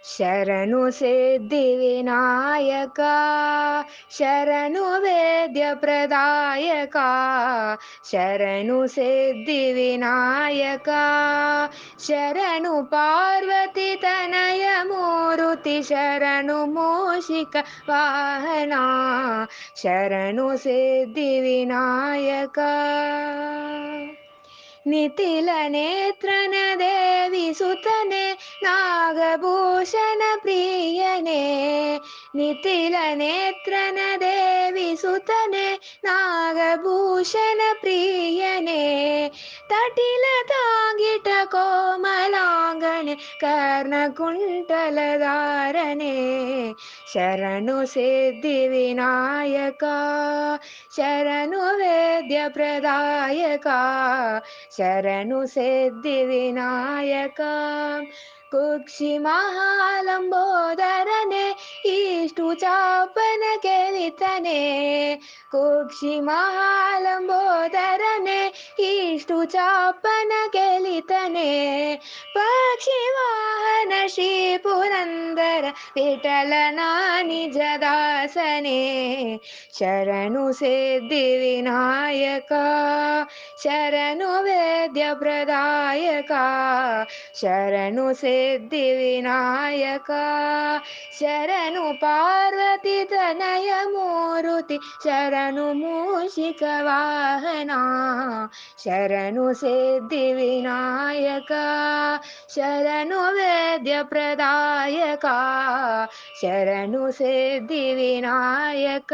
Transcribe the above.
ಶರಣು ಸಿದ್ಧಿವಿನಾಯಕ ಶರಣು ವೇದ್ಯ ಪ್ರದಾಯಕ ಶರಣು ಸಿದ್ಧಿವಿನಾಯಕ ಶರಣು ಪಾರ್ವತಿ ತನಯ ಮೂರುತಿ ಶರಣು ಮೂಷಿಕ ವಾಹನ ಶರಣು ಸಿದ್ಧಿವಿನಾಯಕ ನಿತಿಲ ನೇತ್ರನ ದೇವಿ ಸುತನೆ ನಾಗಭೂಷಣ ಪ್ರಿಯನೇ ನಿತಿಲ ನೇತ್ರನ ದೇವಿ ಸುತನೆ ನಾಗಭೂಷಣ ಪ್ರಿಯನೇ ತಟಿಲ ತಾಂಗಿಟ ಕೋಮಲಾಂಗಣೆ ಕರ್ಣಕುಂಟಲಧಾರನೆ ಶರಣು ಸಿದ್ಧಿವಿನಾಯಕ ಶರಣು ವೇದ್ಯ ಪ್ರದಾಯಕ ಶರಣು ಸಿದ್ಧಿವಿನಾಯಕ ಕುಕ್ಷಿ ಮಹಾಲಂಬೋದರನೆ ಇಷ್ಟು ಚಾಪನ ಕೆಲಿತನೆ ಕುಕ್ಷಿ ಮಹಾಲಂಬೋದರನೆ ಇಷ್ಟು ಚಾಪನ ಕೆಲಿತನೆ ಪಕ್ಷಿ ವಾಹನ ಶ್ರೀ ಪುರಂದರ ವಿಠಲನ ನಿಜ ದಾಸನೇ ಶರಣು ಸಿದ್ಧಿವಿನಾಯಕ ಶರಣು ವೇದ್ಯ ಪ್ರದಾಯಕ ಶರಣು ಸಿದ್ಧಿವಿನಾಯಕ ಶರಣು ಪಾರ್ವತಿ ತನಯ ಮೂರುತಿ ಶರಣು ಮೂಷಿಕ ವಾಹನ ಶರಣು ಸಿದ್ಧಿವಿನಾಯಕ ಶರಣು ವೇದ್ಯ ಪ್ರದಾಯಕ ಶರಣು ಸಿದ್ಧಿವಿನಾಯಕ